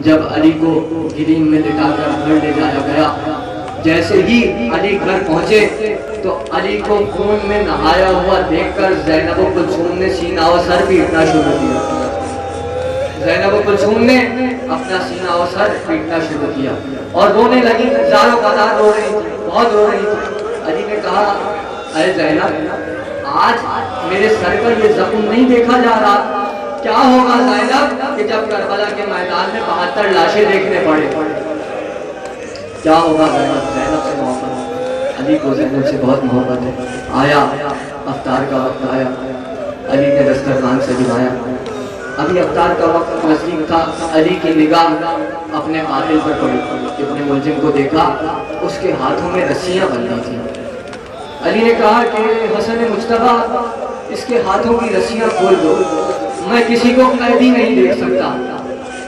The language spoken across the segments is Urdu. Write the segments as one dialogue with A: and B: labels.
A: جب علی کو گرین میں لٹا کر گھر لے جایا گیا، جیسے ہی علی گھر پہنچے تو علی کو خون میں نہایا ہوا دیکھ کر زینب و کلثوم نے سینہ و سر پیٹنا شروع کیا۔ زینب و کلثوم نے اپنا سینہ و سر پیٹنا شروع کیا اور رونے لگی، زاروں قدار رو رہی تھی، بہت رو رہی تھی۔ علی نے کہا اے زینب، آج میرے سر کا یہ زخم نہیں دیکھا جا رہا، کیا ہوگا زینب کہ جب کربلا کے میدان میں 72 لاشیں دیکھنے پڑے، کیا ہوگا زینب؟ زینب سے محبت، علی کو زینب سے بہت محبت ہے۔ آیا افطار کا وقت، آیا علی نے دسترخوان سجایا، ابھی افطار کا وقت نزدیک تھا، علی کی نگاہ اپنے قاتل پر پڑی، ابن ملجم کو دیکھا، اس کے ہاتھوں میں رسیاں بندھی تھیں۔ علی نے کہا کہ حسن مجتبیٰ، اس کے ہاتھوں کی رسیاں کھول دو، میں کسی کو قیدی نہیں دیکھ سکتا۔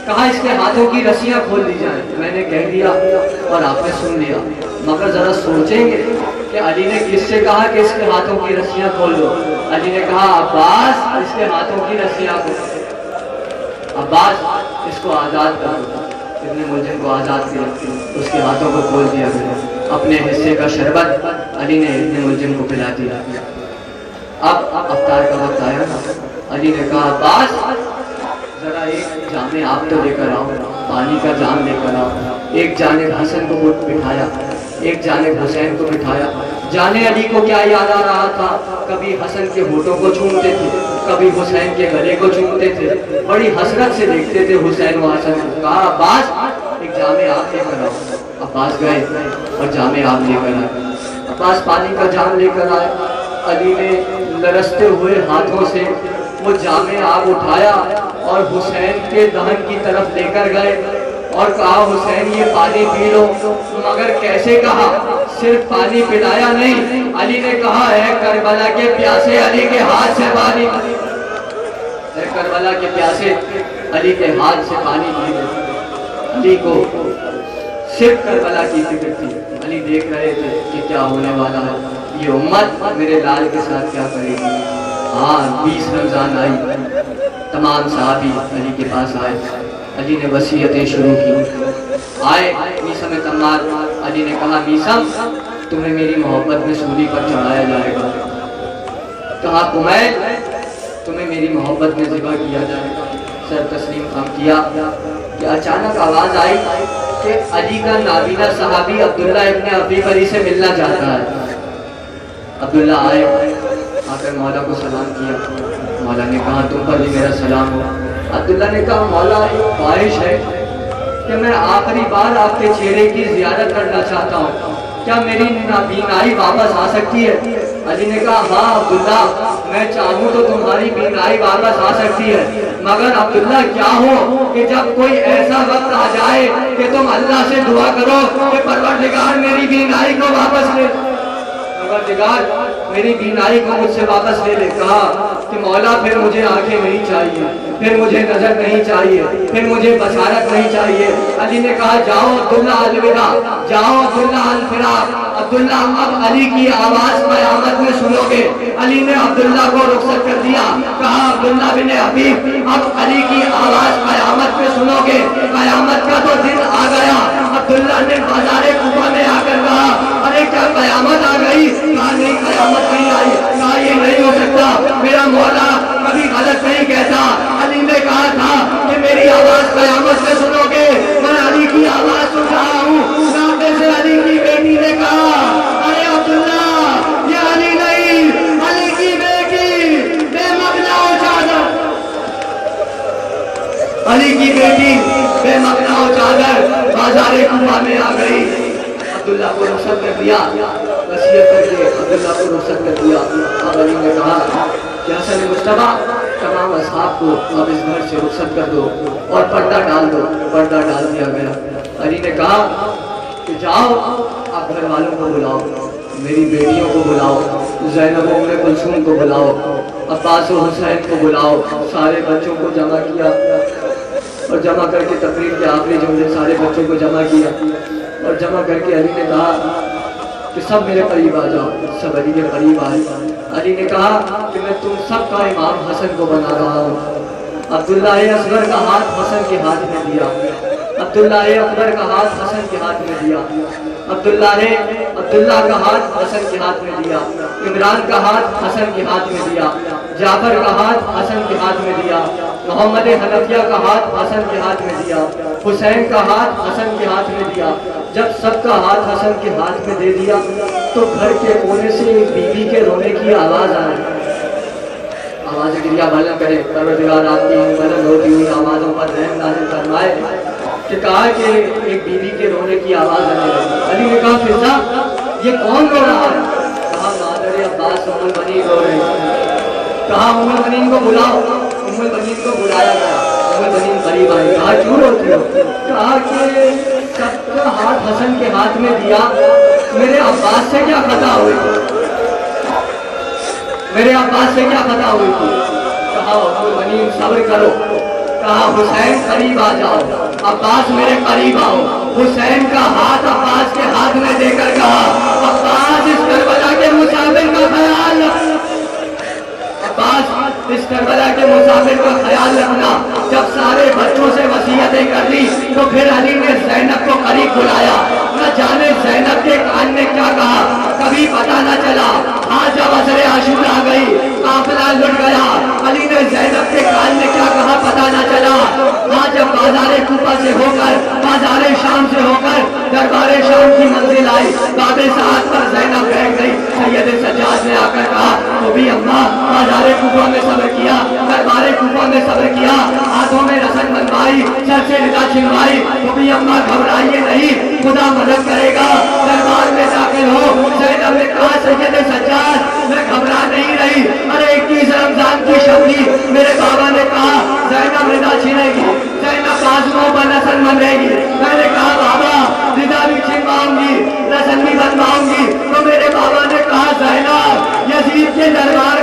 A: کہا اس کے ہاتھوں کی رسیاں کھول دی جائیں، میں نے کہہ دیا اور آپ نے سن لیا، مگر ذرا سوچیں گے کہ علی نے کس سے کہا کہ اس کے ہاتھوں کی رسیاں کھول دو؟ علی نے کہا عباس، اس کے ہاتھوں کی رسیاں کھول دو، عباس اس کو آزاد کر دو۔ ابن ملجم کو آزاد کیا، اس کے ہاتھوں کو کھول دیا گیا، اپنے حصے کا شربت علی نے ابن ملجم کو پلا دیا۔ اب افطار کا وقت آیا، علی نے کہا عباس ذرا ایک جام آپ تو لے کر آؤ، پانی کا جام لے کر آؤ۔ ایک جانب حسن کو بٹھایا، ایک جانب حسین کو بٹھایا۔ جانے علی کو کیا یاد آ رہا تھا، کبھی حسن کے ہونٹوں کو چومتے تھے، کبھی حسین کے گلے کو چومتے تھے، بڑی حسرت سے دیکھتے تھے حسین و حسن کو۔ کہا عباس ایک جام آپ لے کر آؤ۔ عباس گئے اور جام آپ لے کر آئے۔ عباس پانی کا جام لے کر آئے، علی نے لرزتے ہوئے ہاتھوں سے وہ جام آب اٹھایا اور حسین کے دہن کی طرف لے کر گئے اور کہا حسین یہ پانی پی لو، مگر کیسے کہا، صرف پانی پلایا نہیں، علی نے کہا اے کربلا کے پیاسے، علی کے ہاتھ سے پانی، اے کربلا کے پیاسے، علی کے ہاتھ سے پانی پی لو۔ علی کو صرف کربلا کی فکر تھی، علی دیکھ رہے تھے کہ کیا ہونے والا ہے، یہ امت میرے لال کے ساتھ کیا کرے گی۔ ہاں 20 رمضان آئی، تمام صحابی علی کے پاس آئے، علی نے وصیتیں شروع کی۔ آئے میثم تمار، علی نے کہا میثم تمہیں میری محبت میں سولی پر چڑھایا جائے گا۔ کہا کمیل تمہیں میری محبت میں ذبح کیا جائے گا۔ سر تسلیم خم کیا کہ اچانک آواز آئی کہ علی کا نابینا صحابی عبداللہ ابن عفیف علی سے ملنا چاہتا ہے۔ عبداللہ آئے، آ کر مولا کو سلام کیا، مولا نے کہا تم پر بھی میرا سلام ہو۔ عبداللہ نے کہا مولا ایک خواہش ہے کہ میں آخری بار آپ کے چہرے کی زیارت کرنا چاہتا ہوں، کیا میری بینائی واپس آ سکتی ہے؟ علی نے کہا ہاں عبداللہ میں چاہوں تو تمہاری بینائی واپس آ سکتی ہے، مگر عبداللہ کیا ہو کہ جب کوئی ایسا وقت آ جائے کہ تم اللہ سے دعا کرو کہ پروردگار میری بینائی کو واپس لے، پروردگار میری بینائی کو مجھ سے واپس لے لے۔ کہا کہ مولا پھر مجھے آنکھیں نہیں چاہیے، پھر مجھے نظر نہیں چاہیے، پھر مجھے بصارت نہیں چاہیے۔ علی نے کہا جاؤ عبداللہ الوداع، جاؤ عبداللہ الفراق۔ عبداللہ اب علی کی آواز قیامت میں سنو گے۔ علی نے عبداللہ کو رخصت کر دیا، کہا عبداللہ بن حبیب اب علی کی آواز قیامت میں سنو گے۔ قیامت کا تو دن آ گیا۔ عبداللہ نے بازار کوفہ میں آ کر کہا ارے کیا قیامت آ گئی؟ کہا نہیں قیامت نہیں آئی۔ کہا یہ نہیں ہو سکتا، میرا مولا کبھی غلط نہیں کہتا۔ علی نے کہا تھا کہ میری آواز قیامت میں سنو گے، میں علی کی آواز سن رہا ہوں۔ ناطے سے علی کی بیٹی نے کہا ارے عبداللہ یہ علی نہیں، علی کی بیٹی بے مغنا و چادر، علی کی بیٹی بے مغنا و چادر بازار کوفہ میں آ گئی۔ عبداللہ کو رخصت کر دیا، وصیت کر کے عبداللہ کو رخصت کر دیا۔ اب علی نے کہا کہ حسن مجتبیٰ تمام اصحاب کو اب اس گھر سے رخصت کر دو اور پردہ ڈال دو۔ پردہ ڈال دیا گیا۔ علی نے کہا کہ جاؤ آپ گھر والوں کو بلاؤ، میری بیٹیوں کو بلاؤ، زینب و ام کلثوم کو بلاؤ، عباس و حسین کو بلاؤ۔ سارے بچوں کو جمع کیا اور جمع کر کے تقریر کے آخری جملے سارے بچوں کو جمع کیا اور جمع کر کے علی نے کہا کہ سب میرے قریب آ جاؤ۔ سب علی کے قریب آئے۔ علی نے کہا کہ میں تم سب کا امام حسن کو بنا رہا ہوں۔ عبداللہ اصغر کا ہاتھ حسن کے ہاتھ میں دیا عبداللہ اکبر کا ہاتھ حسن کے ہاتھ میں دیا، عبداللہ کا ہاتھ حسن کے ہاتھ میں دیا، عمران کا ہاتھ حسن کے ہاتھ میں دیا، جعفر کا ہاتھ حسن کے ہاتھ میں دیا، محمد حنفیہ کا ہاتھ حسن کے ہاتھ میں دیا، حسین کا ہاتھ حسن کے ہاتھ میں دیا۔ جب سب کا ہاتھ حسن کے ہاتھ میں دے دیا تو گھر کے کونے سے ایک بیوی کے رونے کی آواز آ رہی، آواز گریا بلند کرے، پروردگار آپ کی بلند ہوتی ہوئی آوازوں پر رحم نازل فرمائے۔ کہ کہا کہ ایک بیوی کے رونے کی آواز آنے لگی۔ علی نے کہا فضا یہ کون رو رہا ہے؟ کہا مادر عباس ام البنین رو رہی ہے۔ کہا ام البنین کو بلاؤ، ام البنین کو بلایا گیا، ام البنین قریب آئی، کہا کیوں روتی ہو؟ کہا کہ سب کا ہاتھ حسن کے ہاتھ میں دیا، میرے عباس سے کیا خطا ہوئی تھی؟ میرے عباس سے کیا خطا ہوئی تھی؟ کہا ام البنین صبر کرو، کہا حسین قریب آ جاؤ، عباس میرے قریب آؤ۔ حسین کا ہاتھ عباس کے ہاتھ میں دے کر کہا عباس اس کربلا کے مسافر کا خیال رکھ، عباس اس کربلا کے مسافر کا خیال رکھنا۔ جب سارے بچوں سے وصیتیں کر لی تو پھر علی نے زینب کو قریب بلایا، نہ جانے زینب کے کان نے کیا کہا کبھی پتہ نہ چلا۔ ہاں جب عصر عاشور آ گئی، قافلہ لٹ گیا، علی نے زینب کے کان میں کیا کہا پتہ نہ چلا۔ ہاں جب بازار کوفہ سے ہو کر، بازار شام سے ہو کر دربار شام کی منزل آئی، باب سعد پر زینب بیٹھ گئی۔ سید سجاد نے آ کر کہا تو بھی اماں بازار کوفہ میں صبر کیا، دربار کوفہ میں صبر کیا، ہاتھوں میں رسن بنوائی، سر سے ردا چھلوائی، تو بھی اماں گھبرائیے نہیں، خدا مدد کرے گا، دربار میں داخل ہو۔ زینب نے کہا سید سجاد میں گھبرا نہیں رہی، ارے 21 رمضان کی شب تھی، میرے بابا نے کہا زینب ردا چھینے گی، زینب بازوؤں پر رسن بندھے گی۔ میں نے کہا بابا ردا بھی چھلواؤں گی، رسن بھی بنواؤں گی، تو میرے بابا نے کہا زینب یزید کے دربار